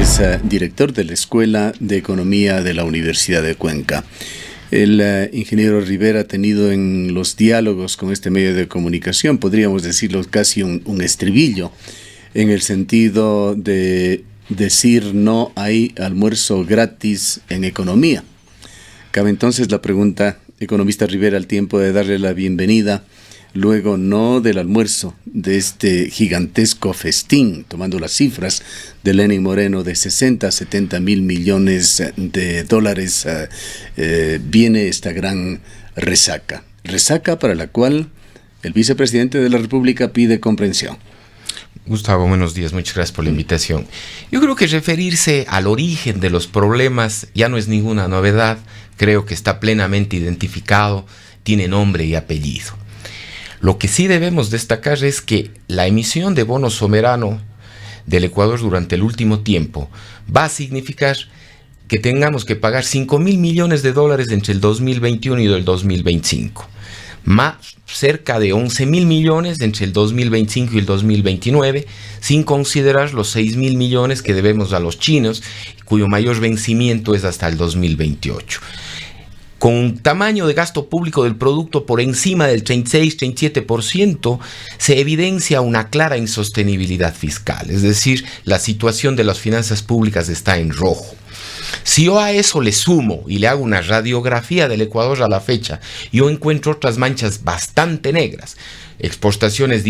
es director de la Escuela de Economía de la Universidad de Cuenca. El ingeniero Rivera ha tenido en los diálogos con este medio de comunicación, podríamos decirlo casi un estribillo, en el sentido de decir no hay almuerzo gratis en economía. Cabe entonces la pregunta, economista Rivera, al tiempo de darle la bienvenida, luego no del almuerzo, de este gigantesco festín, tomando las cifras de Lenín Moreno de 60 a 70 mil millones de dólares, viene esta gran resaca. Resaca para la cual el vicepresidente de la República pide comprensión. Gustavo, buenos días, muchas gracias por la invitación. Yo creo que referirse al origen de los problemas ya no es ninguna novedad, creo que está plenamente identificado, tiene nombre y apellido. Lo que sí debemos destacar es que la emisión de bonos soberano del Ecuador durante el último tiempo va a significar que tengamos que pagar 5 mil millones de dólares entre el 2021 y el 2025. Más cerca de 11 mil millones entre el 2025 y el 2029, sin considerar los 6 mil millones que debemos a los chinos, cuyo mayor vencimiento es hasta el 2028. Con un tamaño de gasto público del producto por encima del 36-37%, se evidencia una clara insostenibilidad fiscal, es decir, la situación de las finanzas públicas está en rojo. Si yo a eso le sumo y le hago una radiografía del Ecuador a la fecha, yo encuentro otras manchas bastante negras. Exportaciones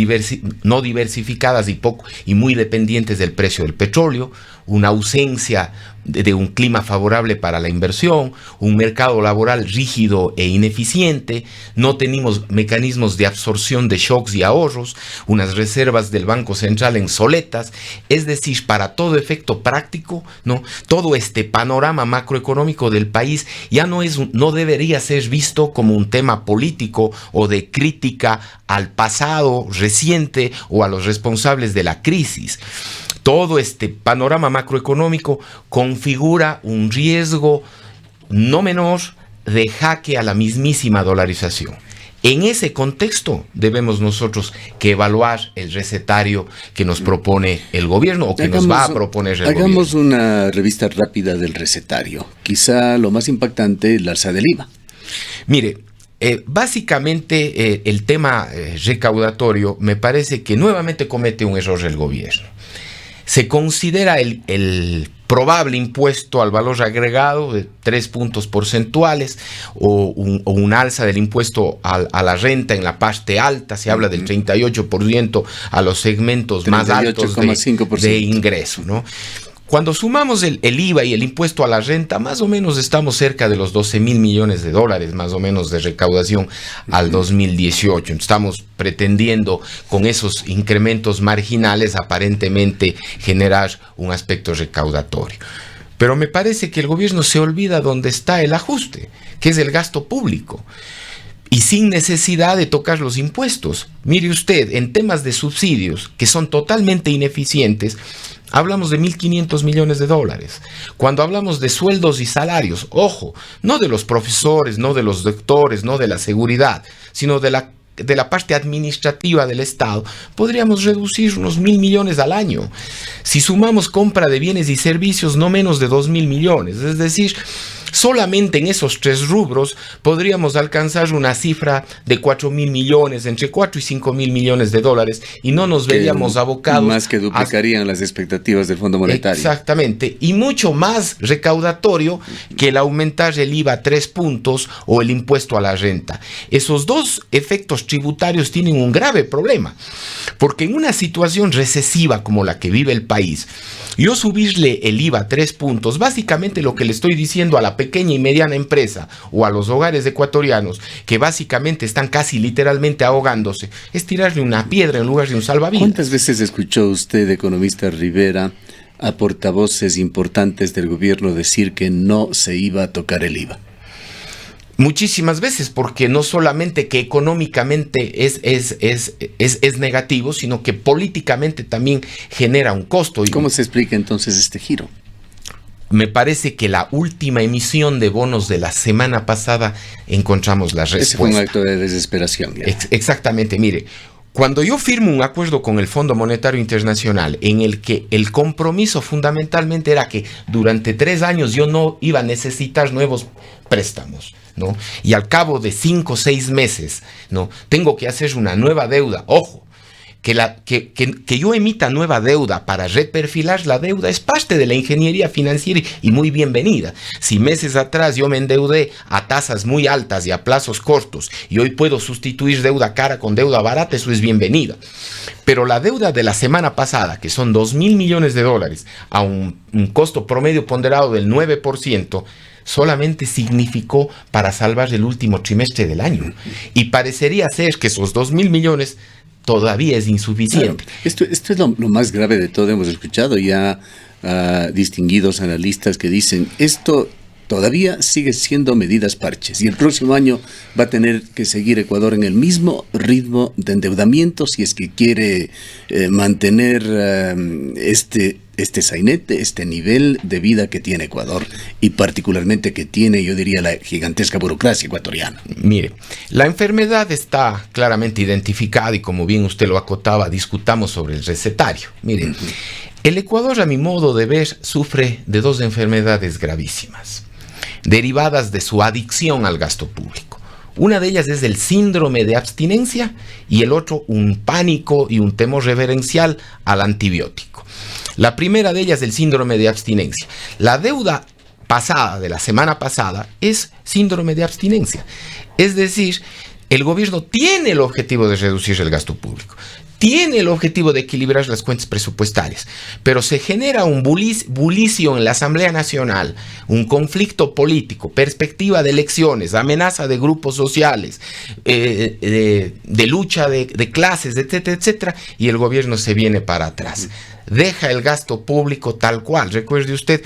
no diversificadas y muy dependientes del precio del petróleo, una ausencia de un clima favorable para la inversión, un mercado laboral rígido e ineficiente, no tenemos mecanismos de absorción de shocks y ahorros, unas reservas del Banco Central obsoletas, es decir, para todo efecto práctico, ¿no? Todo este panorama macroeconómico del país ya no debería ser visto como un tema político o de crítica al pasado reciente o a los responsables de la crisis. Todo este panorama macroeconómico configura un riesgo no menor de jaque a la mismísima dolarización. En ese contexto debemos nosotros que evaluar el recetario que nos propone el gobierno o que nos va a proponer el gobierno. Hagamos una revista rápida del recetario. Quizá lo más impactante es la alza del IVA. Mire, básicamente el tema recaudatorio me parece que nuevamente comete un error el gobierno. Se considera el probable impuesto al valor agregado de 3 puntos porcentuales o un alza del impuesto a la renta en la parte alta, se habla del 38% a los segmentos más altos de ingreso, ¿no? Cuando sumamos el IVA y el impuesto a la renta, más o menos estamos cerca de los 12 mil millones de dólares, más o menos de recaudación al 2018. Estamos pretendiendo con esos incrementos marginales aparentemente generar un aspecto recaudatorio. Pero me parece que el gobierno se olvida dónde está el ajuste, que es el gasto público. Y sin necesidad de tocar los impuestos. Mire usted, en temas de subsidios, que son totalmente ineficientes, hablamos de 1.500 millones de dólares. Cuando hablamos de sueldos y salarios, ojo, no de los profesores, no de los doctores, no de la seguridad, sino de la parte administrativa del Estado, podríamos reducir unos 1.000 millones al año. Si sumamos compra de bienes y servicios, no menos de 2.000 millones. Es decir, solamente en esos 3 rubros podríamos alcanzar una cifra de 4.000 millones, entre 4 y 5.000 millones de dólares, y no nos veríamos abocados. Más que duplicarían las expectativas del Fondo Monetario. Exactamente, y mucho más recaudatorio que el aumentar el IVA a 3 puntos o el impuesto a la renta. Esos dos efectos tributarios tienen un grave problema, porque en una situación recesiva como la que vive el país, yo subirle el IVA a 3 puntos, básicamente lo que le estoy diciendo a la pequeña y mediana empresa o a los hogares ecuatorianos que básicamente están casi literalmente ahogándose, es tirarle una piedra en lugar de un salvavidas. ¿Cuántas veces escuchó usted, economista Rivera, a portavoces importantes del gobierno decir que no se iba a tocar el IVA? Muchísimas veces, porque no solamente que económicamente es negativo, sino que políticamente también genera un costo. ¿Cómo se explica entonces este giro? Me parece que la última emisión de bonos de la semana pasada encontramos la respuesta. Ese fue un acto de desesperación. Exactamente, mire. Cuando yo firmo un acuerdo con el Fondo Monetario Internacional en el que el compromiso fundamentalmente era que durante 3 años yo no iba a necesitar nuevos préstamos, ¿no? Y al cabo de 5 o 6 meses, ¿no?, tengo que hacer una nueva deuda. Ojo, que yo emita nueva deuda para reperfilar la deuda es parte de la ingeniería financiera y muy bienvenida. Si meses atrás yo me endeudé a tasas muy altas y a plazos cortos y hoy puedo sustituir deuda cara con deuda barata, eso es bienvenida. Pero la deuda de la semana pasada, que son 2.000 millones de dólares a un costo promedio ponderado del 9%, solamente significó para salvar el último trimestre del año. Y parecería ser que esos 2.000 millones todavía es insuficiente. Claro, esto es lo más grave de todo. Hemos escuchado ya distinguidos analistas que dicen esto todavía sigue siendo medidas parches y el próximo año va a tener que seguir Ecuador en el mismo ritmo de endeudamiento si es que quiere mantener este sainete, este nivel de vida que tiene Ecuador y particularmente que tiene, yo diría, la gigantesca burocracia ecuatoriana. Mire, la enfermedad está claramente identificada y como bien usted lo acotaba, discutamos sobre el recetario. Mire, el Ecuador, a mi modo de ver, sufre de 2 enfermedades gravísimas derivadas de su adicción al gasto público. Una de ellas es el síndrome de abstinencia y el otro un pánico y un temor reverencial al antibiótico. La primera de ellas, el síndrome de abstinencia. La deuda pasada, de la semana pasada, es síndrome de abstinencia. Es decir, el gobierno tiene el objetivo de reducir el gasto público, tiene el objetivo de equilibrar las cuentas presupuestarias, pero se genera un bulicio en la Asamblea Nacional, un conflicto político, perspectiva de elecciones, amenaza de grupos sociales, de lucha de clases, etcétera, etcétera, y el gobierno se viene para atrás. Deja el gasto público tal cual. Recuerde usted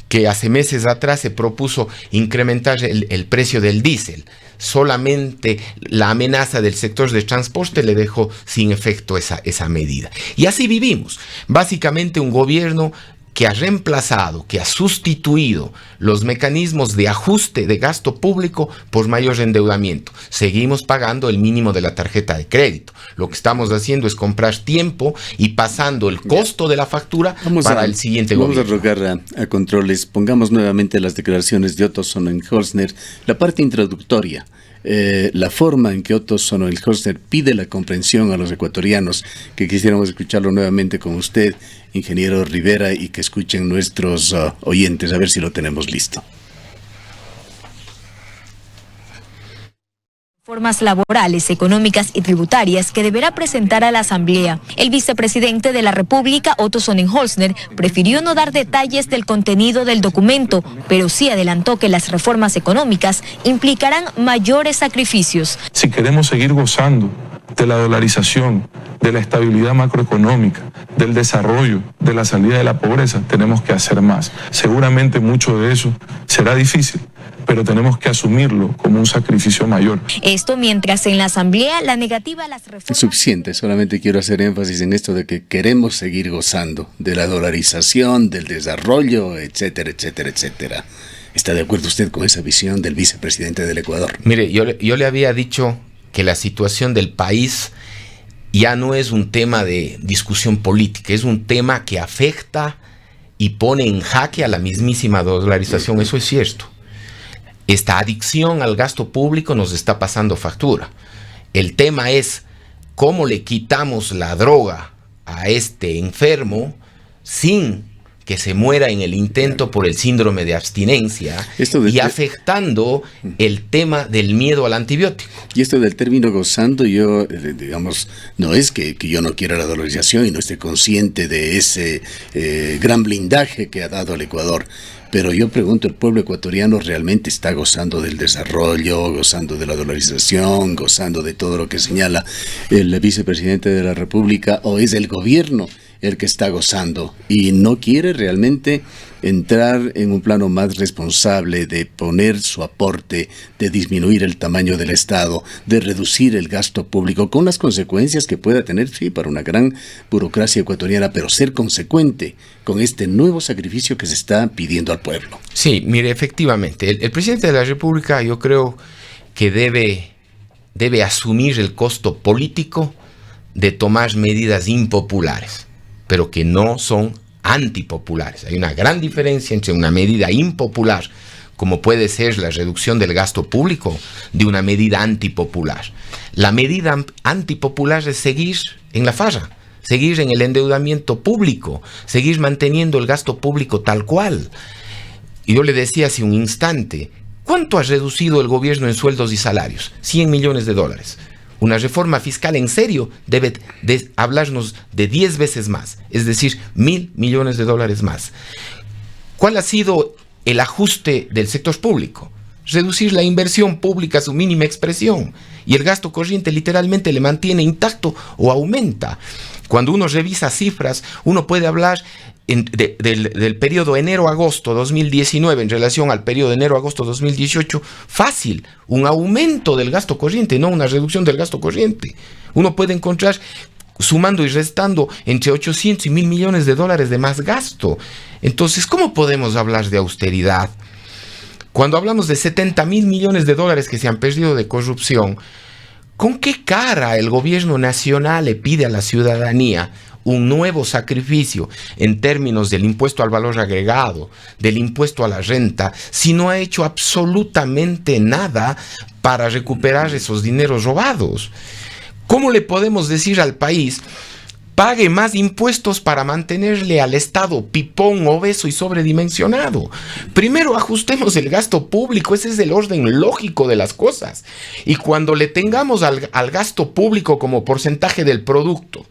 que hace meses atrás se propuso incrementar el precio del diésel. Solamente la amenaza del sector de transporte le dejó sin efecto esa medida. Y así vivimos. Básicamente un gobierno que ha reemplazado, que ha sustituido los mecanismos de ajuste de gasto público por mayor endeudamiento. Seguimos pagando el mínimo de la tarjeta de crédito. Lo que estamos haciendo es comprar tiempo y pasando el costo de la factura para el siguiente gobierno. Vamos a rogar a Controles, pongamos nuevamente las declaraciones de Otto Sonnenholzner, la parte introductoria. La forma en que Otto Sonnenholzner pide la comprensión a los ecuatorianos, que quisiéramos escucharlo nuevamente con usted, ingeniero Rivera, y que escuchen nuestros oyentes, a ver si lo tenemos listo. Reformas laborales, económicas y tributarias que deberá presentar a la Asamblea. El vicepresidente de la República, Otto Sonnenholzner, prefirió no dar detalles del contenido del documento, pero sí adelantó que las reformas económicas implicarán mayores sacrificios. Si queremos seguir gozando de la dolarización, de la estabilidad macroeconómica, del desarrollo, de la salida de la pobreza, tenemos que hacer más. Seguramente mucho de eso será difícil, pero tenemos que asumirlo como un sacrificio mayor. Esto mientras en la Asamblea la negativa a las reformas... Es suficiente, solamente quiero hacer énfasis en esto de que queremos seguir gozando de la dolarización, del desarrollo, etcétera, etcétera, etcétera. ¿Está de acuerdo usted con esa visión del vicepresidente del Ecuador? Mire, yo le había dicho que la situación del país ya no es un tema de discusión política, es un tema que afecta y pone en jaque a la mismísima dolarización. Eso es cierto. Esta adicción al gasto público nos está pasando factura. El tema es cómo le quitamos la droga a este enfermo sin que se muera en el intento por el síndrome de abstinencia y afectando el tema del miedo al antibiótico. Y esto del término gozando, yo, digamos, no es que yo no quiera la dolarización y no esté consciente de ese gran blindaje que ha dado el Ecuador. Pero yo pregunto, ¿el pueblo ecuatoriano realmente está gozando del desarrollo, gozando de la dolarización, gozando de todo lo que señala el vicepresidente de la República, o es el gobierno el que está gozando y no quiere realmente entrar en un plano más responsable de poner su aporte, de disminuir el tamaño del Estado, de reducir el gasto público con las consecuencias que pueda tener, sí, para una gran burocracia ecuatoriana, pero ser consecuente con este nuevo sacrificio que se está pidiendo al pueblo? Sí, mire, efectivamente, el presidente de la República yo creo que debe asumir el costo político de tomar medidas impopulares, pero que no son antipopulares. Hay una gran diferencia entre una medida impopular, como puede ser la reducción del gasto público, de una medida antipopular. La medida antipopular es seguir en la farra, seguir en el endeudamiento público, seguir manteniendo el gasto público tal cual. Y yo le decía hace un instante, ¿cuánto ha reducido el gobierno en sueldos y salarios? 100 millones de dólares. Una reforma fiscal en serio debe hablarnos de 10 veces más, es decir, 1.000 millones de dólares más. ¿Cuál ha sido el ajuste del sector público? Reducir la inversión pública a su mínima expresión, y el gasto corriente literalmente le mantiene intacto o aumenta. Cuando uno revisa cifras, uno puede hablar del periodo enero-agosto 2019 en relación al periodo enero-agosto 2018, fácil, un aumento del gasto corriente, no una reducción del gasto corriente. Uno puede encontrar, sumando y restando, entre 800 y 1.000 millones de dólares de más gasto. Entonces, ¿cómo podemos hablar de austeridad? Cuando hablamos de 70.000 millones de dólares que se han perdido de corrupción, ¿con qué cara el gobierno nacional le pide a la ciudadanía un nuevo sacrificio en términos del impuesto al valor agregado, del impuesto a la renta, si no ha hecho absolutamente nada para recuperar esos dineros robados? ¿Cómo le podemos decir al país: pague más impuestos para mantenerle al Estado pipón, obeso y sobredimensionado? Primero ajustemos el gasto público, ese es el orden lógico de las cosas. Y cuando le tengamos al gasto público como porcentaje del producto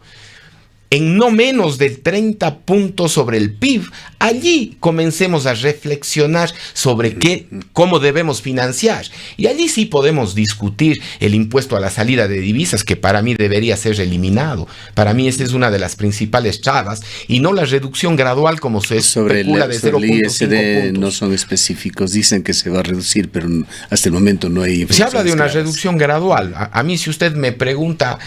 en no menos del 30 puntos sobre el PIB, allí comencemos a reflexionar sobre cómo debemos financiar. Y allí sí podemos discutir el impuesto a la salida de divisas, que para mí debería ser eliminado. Para mí esa es una de las principales trabas, y no la reducción gradual como se especula de 0.5 puntos. No son específicos, dicen que se va a reducir, pero hasta el momento no hay información. Se habla de una reducción gradual. A mí, si usted me pregunta,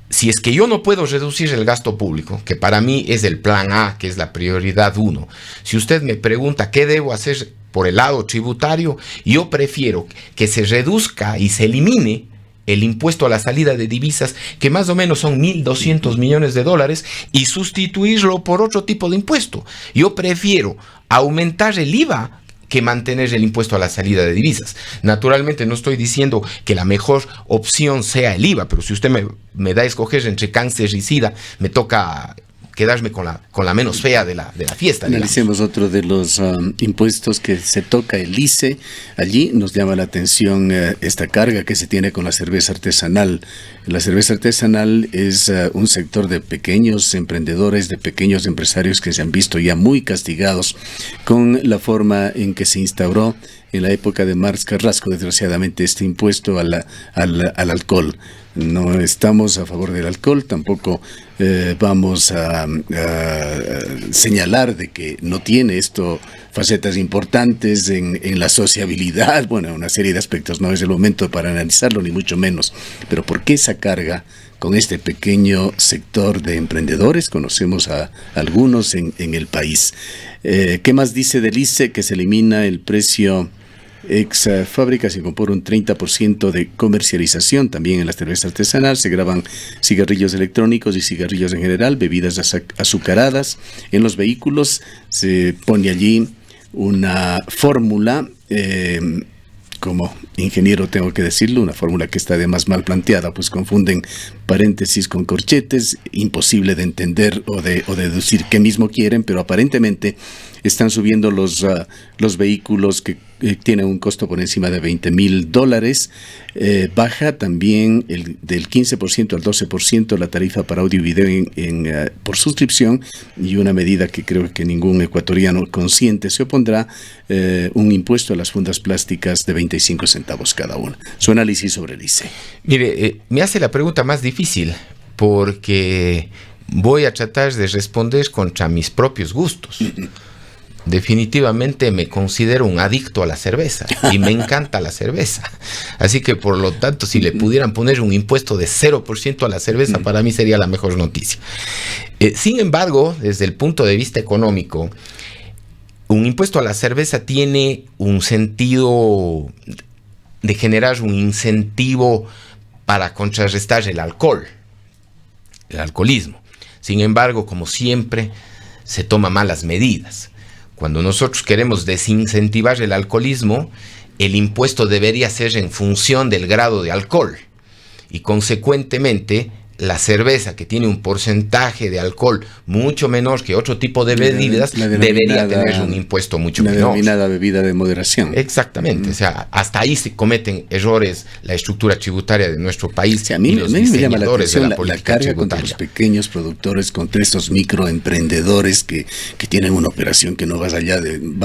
si es que yo no puedo reducir el gasto público, que para mí es el plan A, que es la prioridad 1, si usted me pregunta qué debo hacer por el lado tributario, yo prefiero que se reduzca y se elimine el impuesto a la salida de divisas, que más o menos son 1.200 millones de dólares, y sustituirlo por otro tipo de impuesto. Yo prefiero aumentar el IVA que mantener el impuesto a la salida de divisas. Naturalmente no estoy diciendo que la mejor opción sea el IVA, pero si usted me da a escoger entre cáncer y SIDA, me toca quedarme con la menos fea de la fiesta. Analicemos otro de los impuestos que se toca, el ICE. Allí nos llama la atención esta carga que se tiene con la cerveza artesanal. La cerveza artesanal es un sector de pequeños emprendedores, de pequeños empresarios que se han visto ya muy castigados con la forma en que se instauró en la época de Marx Carrasco, desgraciadamente, este impuesto al alcohol. No estamos a favor del alcohol, tampoco vamos a señalar de que no tiene esto facetas importantes en la sociabilidad, bueno, una serie de aspectos. No es el momento para analizarlo, ni mucho menos. Pero ¿por qué esa carga con este pequeño sector de emprendedores? Conocemos a algunos en el país. ¿Qué más dice del ICE? Que se elimina el precio ex fábrica, se incorpora un 30% de comercialización. También en la cerveza artesanal se graban cigarrillos electrónicos y cigarrillos en general, bebidas azucaradas. En los vehículos se pone allí una fórmula, como ingeniero tengo que decirlo, una fórmula que está además mal planteada, pues confunden paréntesis con corchetes, imposible de entender o de deducir qué mismo quieren, pero aparentemente están subiendo los vehículos que tienen un costo por encima de $20,000. Baja también del 15% al 12% la tarifa para audio y video por suscripción, y una medida que creo que ningún ecuatoriano consciente se opondrá, un impuesto a las fundas plásticas de 25 centavos cada una. Su análisis sobre el ICE. Mire, me hace la pregunta más difícil, porque voy a tratar de responder contra mis propios gustos. Definitivamente me considero un adicto a la cerveza y me encanta la cerveza. Así que, por lo tanto, si le pudieran poner un impuesto de 0% a la cerveza, para mí sería la mejor noticia. Sin embargo, desde el punto de vista económico, un impuesto a la cerveza tiene un sentido de generar un incentivo para contrarrestar el alcohol. el alcoholismo. Sin embargo, como siempre, se toman malas medidas. Cuando nosotros queremos desincentivar el alcoholismo, el impuesto debería ser en función del grado de alcohol. Y consecuentemente, la cerveza, que tiene un porcentaje de alcohol mucho menor que otro tipo de bebidas, debería tener un impuesto mucho menor. La denominada bebida de moderación. Exactamente. O sea, hasta ahí se cometen errores la estructura tributaria de nuestro país. Sí, a mí me llama la atención la carga contra los pequeños productores, contra estos microemprendedores que tienen una operación que no va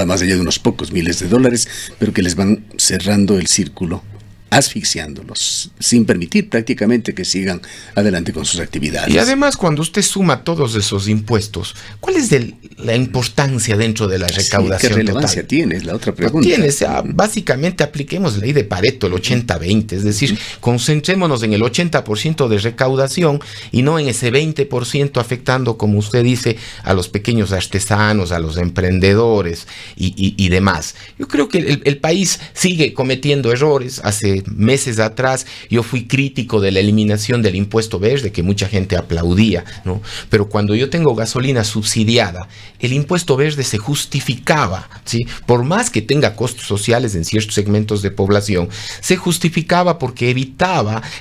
más allá de unos pocos miles de dólares, pero que les van cerrando el círculo, asfixiándolos, sin permitir prácticamente que sigan adelante con sus actividades. Y además, cuando usted suma todos esos impuestos, ¿cuál es la importancia dentro de la recaudación total? ¿Qué relevancia tiene? Es la otra pregunta. Tiene, o sea, básicamente apliquemos la ley de Pareto, el 80-20, es decir, concentrémonos en el 80% de recaudación y no en ese 20% afectando, como usted dice, a los pequeños artesanos, a los emprendedores y demás. Yo creo que el país sigue cometiendo errores. Hace meses atrás yo fui crítico de la eliminación del impuesto verde, que mucha gente aplaudía, ¿no? Pero cuando yo tengo gasolina subsidiada, el impuesto verde se justificaba, ¿sí? Por más que tenga costos sociales en ciertos segmentos de población, se justificaba porque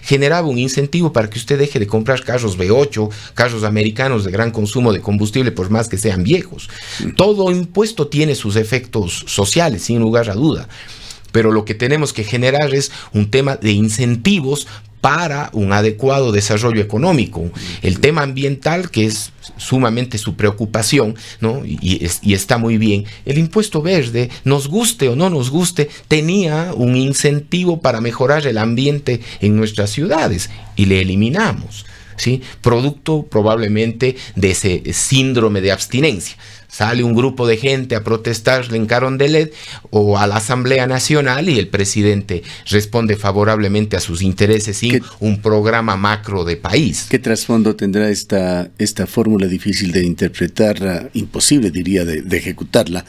generaba un incentivo para que usted deje de comprar carros V8, carros americanos de gran consumo de combustible, por más que sean viejos. Todo impuesto tiene sus efectos sociales, sin lugar a duda. Pero lo que tenemos que generar es un tema de incentivos para un adecuado desarrollo económico. El tema ambiental, que es sumamente su preocupación, ¿no? y está muy bien. El impuesto verde, nos guste o no nos guste, tenía un incentivo para mejorar el ambiente en nuestras ciudades y le eliminamos, ¿sí? Producto probablemente de ese síndrome de abstinencia. Sale un grupo de gente a protestarle en Carondelet o a la Asamblea Nacional y el presidente responde favorablemente a sus intereses sin un programa macro de país. ¿Qué trasfondo tendrá esta fórmula difícil de interpretar, imposible diría de ejecutarla,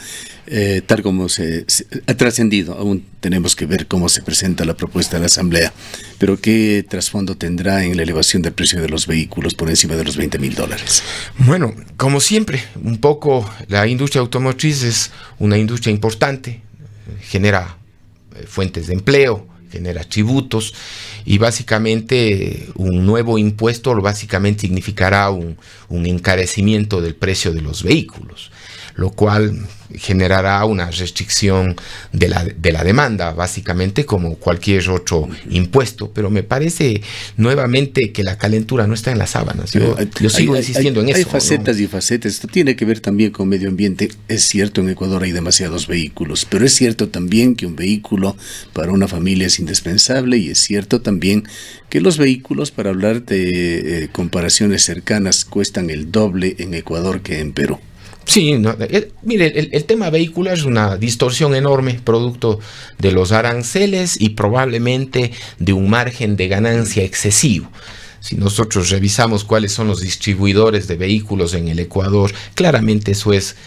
tal como se ha trascendido? Aún tenemos que ver cómo se presenta la propuesta de la Asamblea, pero ¿qué trasfondo tendrá en la elevación del precio de los vehículos por encima de los $20,000? Bueno, como siempre, un poco la industria automotriz es una industria importante, genera fuentes de empleo, genera tributos y básicamente un nuevo impuesto básicamente significará un encarecimiento del precio de los vehículos, lo cual generará una restricción de la demanda, básicamente como cualquier otro impuesto, pero me parece nuevamente que la calentura no está en las sábanas. Yo sigo insistiendo en eso. Hay facetas, ¿no? Y facetas. Esto tiene que ver también con medio ambiente. Es cierto, en Ecuador hay demasiados vehículos, pero es cierto también que un vehículo para una familia es indispensable, y es cierto también que los vehículos, para hablar de comparaciones cercanas, cuestan el doble en Ecuador que en Perú. Sí, mire, el tema vehicular es una distorsión enorme, producto de los aranceles y probablemente de un margen de ganancia excesivo. Si nosotros revisamos cuáles son los distribuidores de vehículos en el Ecuador, claramente eso es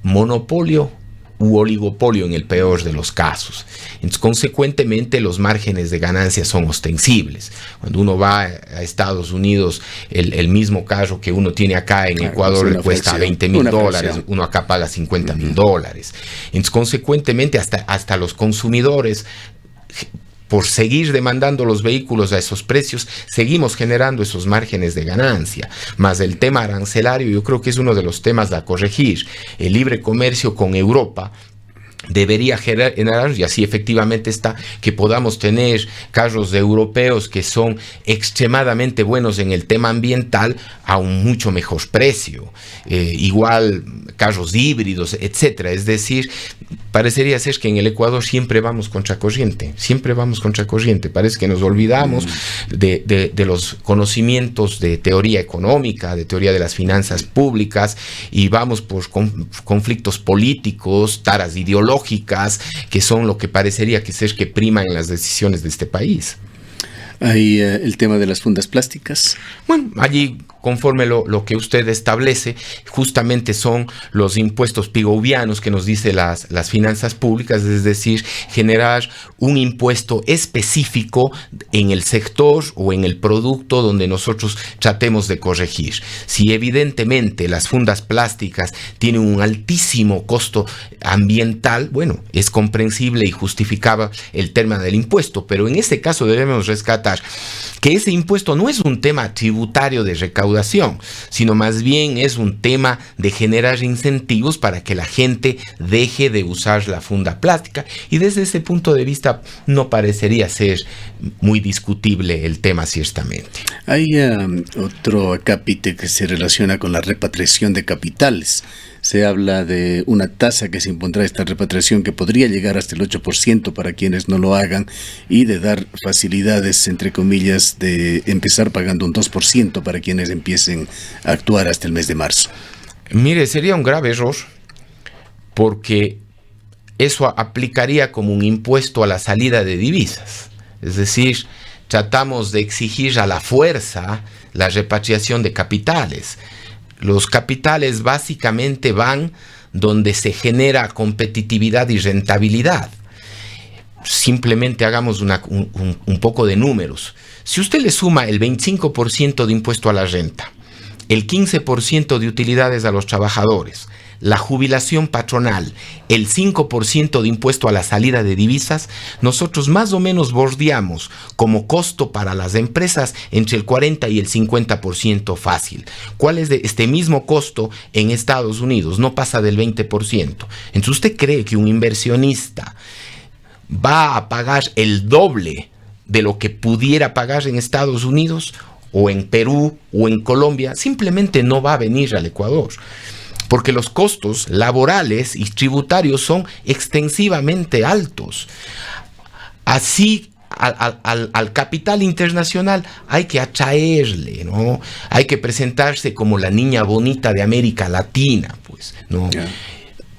monopolio u oligopolio en el peor de los casos. Entonces, consecuentemente, los márgenes de ganancia son ostensibles. Cuando uno va a Estados Unidos, el mismo carro que uno tiene acá en Ecuador le cuesta $20,000, uno acá paga $50,000. Entonces, consecuentemente, hasta los consumidores, por seguir demandando los vehículos a esos precios, seguimos generando esos márgenes de ganancia. Más el tema arancelario, yo creo que es uno de los temas a corregir. El libre comercio con Europa debería generar, y así efectivamente está, que podamos tener carros europeos que son extremadamente buenos en el tema ambiental a un mucho mejor precio. Igual carros híbridos, etcétera. Es decir, parecería ser que en el Ecuador siempre vamos contracorriente. Parece que nos olvidamos de los conocimientos de teoría económica, de teoría de las finanzas públicas, y vamos por conflictos políticos, taras ideológicas, que son lo que parecería que ser que prima en las decisiones de este país. Hay el tema de las fundas plásticas. Bueno, allí conforme lo que usted establece, justamente son los impuestos pigovianos que nos dice las finanzas públicas, es decir, generar un impuesto específico en el sector o en el producto donde nosotros tratemos de corregir. Si evidentemente las fundas plásticas tienen un altísimo costo ambiental, bueno, es comprensible y justificaba el tema del impuesto, pero en este caso debemos rescatar que ese impuesto no es un tema tributario de recaudación, sino más bien es un tema de generar incentivos para que la gente deje de usar la funda plástica, y desde ese punto de vista no parecería ser muy discutible el tema ciertamente. Hay otro acápite que se relaciona con la repatriación de capitales. Se habla de una tasa que se impondrá a esta repatriación que podría llegar hasta el 8% para quienes no lo hagan, y de dar facilidades, entre comillas, de empezar pagando un 2% para quienes empiecen a actuar hasta el mes de marzo. Mire, sería un grave error, porque eso aplicaría como un impuesto a la salida de divisas. Es decir, tratamos de exigir a la fuerza la repatriación de capitales. Los capitales básicamente van donde se genera competitividad y rentabilidad. Simplemente hagamos un poco de números. Si usted le suma el 25% de impuesto a la renta, el 15% de utilidades a los trabajadores, la jubilación patronal, el 5% de impuesto a la salida de divisas, nosotros más o menos bordeamos como costo para las empresas entre el 40 y el 50% fácil. ¿Cuál es este mismo costo en Estados Unidos? No pasa del 20%. Entonces, ¿usted cree que un inversionista va a pagar el doble de lo que pudiera pagar en Estados Unidos o en Perú o en Colombia? Simplemente no va a venir al Ecuador, porque los costos laborales y tributarios son extensivamente altos. Así, al capital internacional hay que atraerle, ¿no? Hay que presentarse como la niña bonita de América Latina, pues, ¿no? Yeah.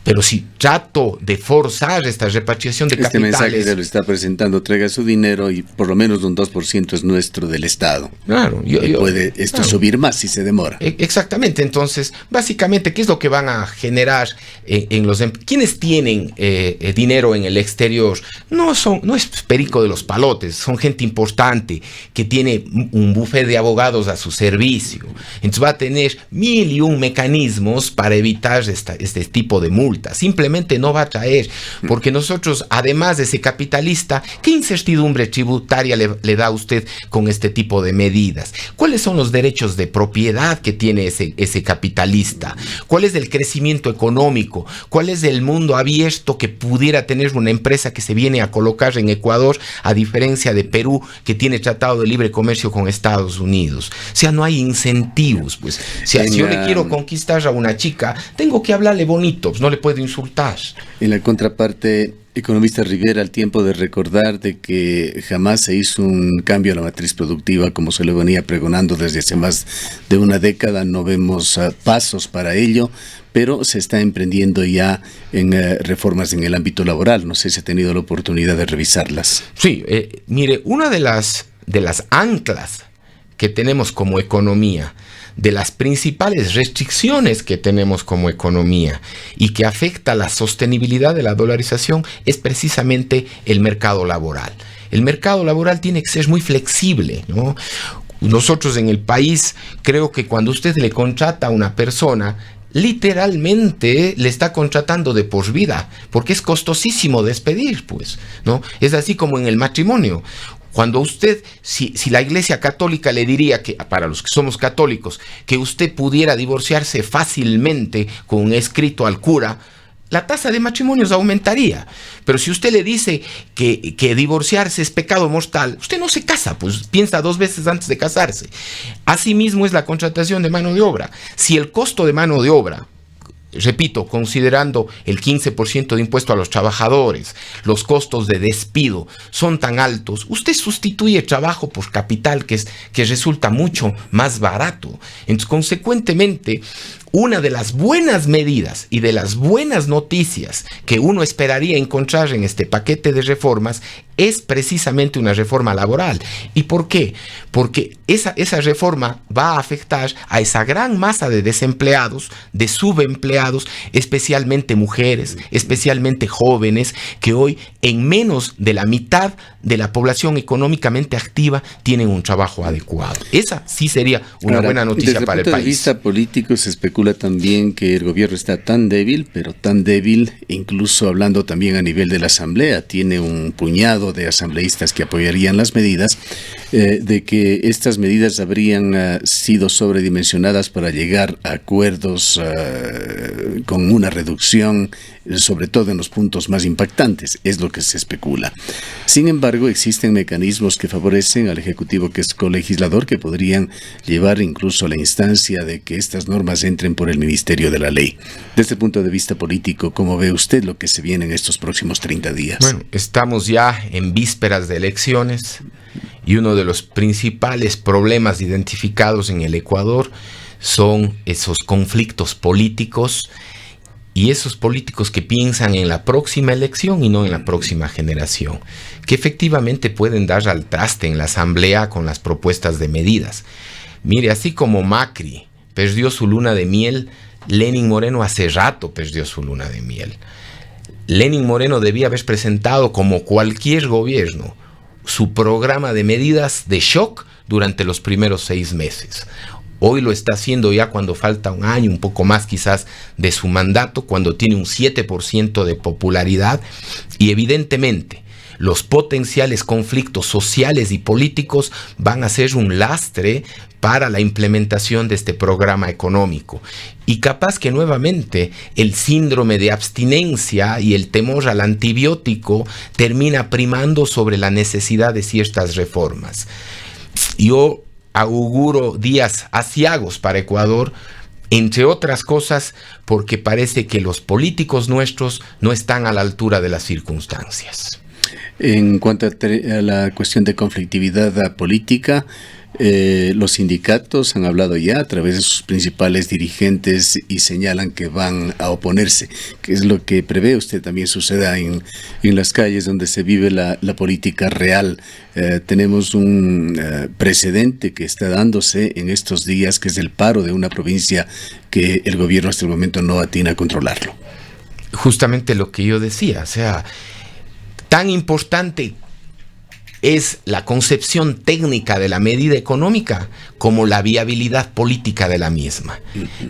Pero si trato de forzar esta repatriación de capitales... Este mensaje se lo está presentando: traiga su dinero y por lo menos un 2% es nuestro del Estado. Claro. Puede esto subir más si se demora. Exactamente. Entonces, básicamente, ¿qué es lo que van a generar en los... ¿Quiénes tienen dinero en el exterior? No es perico de los palotes, son gente importante que tiene un buffet de abogados a su servicio. Entonces va a tener 1001 mecanismos para evitar este tipo de multas. Simplemente no va a traer, porque nosotros, además de ese capitalista, ¿qué incertidumbre tributaria le da a usted con este tipo de medidas? ¿Cuáles son los derechos de propiedad que tiene ese capitalista? ¿Cuál es el crecimiento económico? ¿Cuál es el mundo abierto que pudiera tener una empresa que se viene a colocar en Ecuador, a diferencia de Perú, que tiene tratado de libre comercio con Estados Unidos? O sea, no hay incentivos, pues. O sea, si yo le quiero conquistar a una chica, tengo que hablarle bonito, pues no le puedo insultar. En la contraparte, economista Rivera, al tiempo de recordar de que jamás se hizo un cambio a la matriz productiva como se lo venía pregonando desde hace más de una década, no vemos pasos para ello, pero se está emprendiendo ya en reformas en el ámbito laboral. No sé si ha tenido la oportunidad de revisarlas. Sí, mire, una de las anclas que tenemos como economía, de las principales restricciones que tenemos como economía y que afecta la sostenibilidad de la dolarización, es precisamente el mercado laboral. El mercado laboral tiene que ser muy flexible, ¿no? Nosotros en el país, creo que cuando usted le contrata a una persona, literalmente le está contratando de por vida, porque es costosísimo despedir, pues, ¿no? Es así como en el matrimonio. Cuando usted, si la Iglesia Católica le diría que, para los que somos católicos, que usted pudiera divorciarse fácilmente con un escrito al cura, la tasa de matrimonios aumentaría. Pero si usted le dice que divorciarse es pecado mortal, usted no se casa, pues piensa 2 veces antes de casarse. Asimismo es la contratación de mano de obra. Si el costo de mano de obra, repito, considerando el 15% de impuesto a los trabajadores, los costos de despido son tan altos, usted sustituye trabajo por capital que resulta mucho más barato. Entonces, consecuentemente, una de las buenas medidas y de las buenas noticias que uno esperaría encontrar en este paquete de reformas es precisamente una reforma laboral. ¿Y por qué? Porque esa reforma va a afectar a esa gran masa de desempleados, de subempleados, especialmente mujeres, especialmente jóvenes, que hoy en menos de la mitad de la población económicamente activa tienen un trabajo adecuado. Esa sí sería una buena noticia para el país. Desde el punto de vista político se especula también que el gobierno está tan débil, pero tan débil, incluso hablando también a nivel de la Asamblea, tiene un puñado de asambleístas que apoyarían las medidas, de que estas medidas habrían sido sobredimensionadas para llegar a acuerdos con una reducción, sobre todo en los puntos más impactantes, es lo que se especula. Sin embargo, existen mecanismos que favorecen al Ejecutivo, que es colegislador, que podrían llevar incluso a la instancia de que estas normas entren por el Ministerio de la Ley. Desde el punto de vista político, ¿cómo ve usted lo que se viene en estos próximos 30 días? Bueno, estamos ya en vísperas de elecciones y uno de los principales problemas identificados en el Ecuador son esos conflictos políticos y esos políticos que piensan en la próxima elección y no en la próxima generación, que efectivamente pueden dar al traste en la Asamblea con las propuestas de medidas. Mire, así como Macri perdió su luna de miel, Lenín Moreno hace rato perdió su luna de miel. Lenín Moreno debía haber presentado, como cualquier gobierno, su programa de medidas de shock durante los primeros 6 meses. Hoy lo está haciendo ya cuando falta un año, un poco más quizás, de su mandato, cuando tiene un 7% de popularidad, y evidentemente los potenciales conflictos sociales y políticos van a ser un lastre para la implementación de este programa económico. Y capaz que nuevamente el síndrome de abstinencia y el temor al antibiótico termina primando sobre la necesidad de ciertas reformas. Yo auguro días aciagos para Ecuador, entre otras cosas porque parece que los políticos nuestros no están a la altura de las circunstancias. En cuanto a la cuestión de conflictividad política, los sindicatos han hablado ya a través de sus principales dirigentes y señalan que van a oponerse. ¿Qué es lo que prevé usted también suceda en las calles donde se vive la política real? Tenemos un precedente que está dándose en estos días, que es el paro de una provincia que el gobierno hasta el momento no atina a controlarlo. Justamente lo que yo decía, o sea, tan importante es la concepción técnica de la medida económica como la viabilidad política de la misma.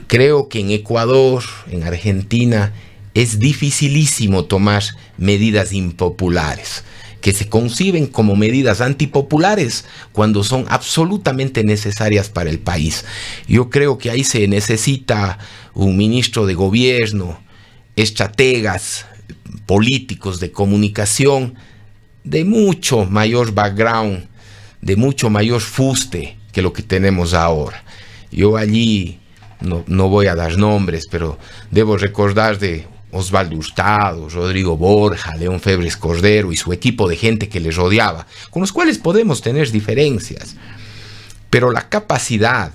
Creo que en Ecuador, en Argentina, es dificilísimo tomar medidas impopulares, que se conciben como medidas antipopulares cuando son absolutamente necesarias para el país. Yo creo que ahí se necesita un ministro de gobierno, estrategas políticos de comunicación de mucho mayor background, de mucho mayor fuste que lo que tenemos ahora. Yo allí no voy a dar nombres, pero debo recordar de Osvaldo Hurtado, Rodrigo Borja, León Febres Cordero y su equipo de gente que les rodeaba, con los cuales podemos tener diferencias, pero la capacidad,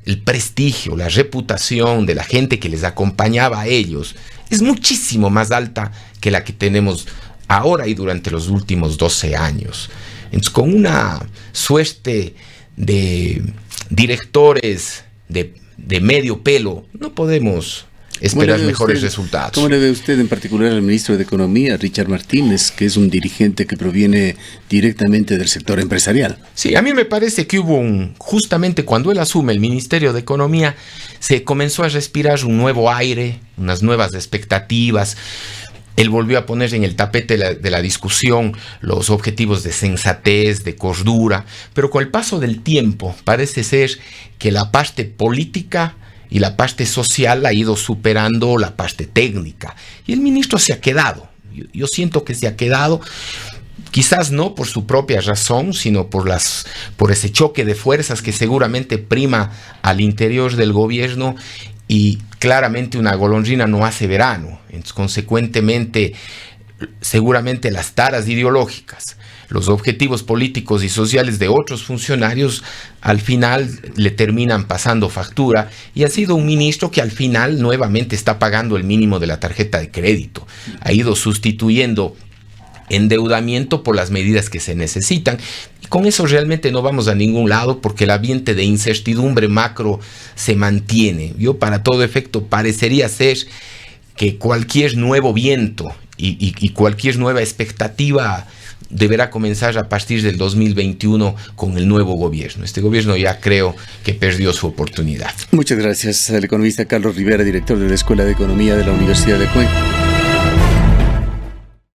el prestigio, la reputación de la gente que les acompañaba a ellos es muchísimo más alta que la que tenemos ahora y durante los últimos 12 años. Entonces, con una suerte de directores de medio pelo, no podemos esperar mejores resultados. ¿Cómo le ve usted en particular al ministro de Economía, Richard Martínez, que es un dirigente que proviene directamente del sector empresarial? Sí, a mí me parece que hubo justamente cuando él asume el Ministerio de Economía, se comenzó a respirar un nuevo aire, unas nuevas expectativas. Él volvió a poner en el tapete de la discusión los objetivos de sensatez, de cordura, pero con el paso del tiempo parece ser que la parte política y la parte social ha ido superando la parte técnica. Y el ministro se ha quedado. Yo siento que se ha quedado, quizás no por su propia razón, sino por ese choque de fuerzas que seguramente prima al interior del gobierno. Y claramente una golondrina no hace verano. Entonces, consecuentemente, seguramente las taras ideológicas, los objetivos políticos y sociales de otros funcionarios al final le terminan pasando factura, y ha sido un ministro que al final nuevamente está pagando el mínimo de la tarjeta de crédito. Ha ido sustituyendo endeudamiento por las medidas que se necesitan, y con eso realmente no vamos a ningún lado, porque el ambiente de incertidumbre macro se mantiene. Para todo efecto parecería ser que cualquier nuevo viento y cualquier nueva expectativa deberá comenzar a partir del 2021 con el nuevo gobierno. Este gobierno ya creo que perdió su oportunidad. Muchas gracias al economista Carlos Rivera, director de la Escuela de Economía de la Universidad de Cuenca.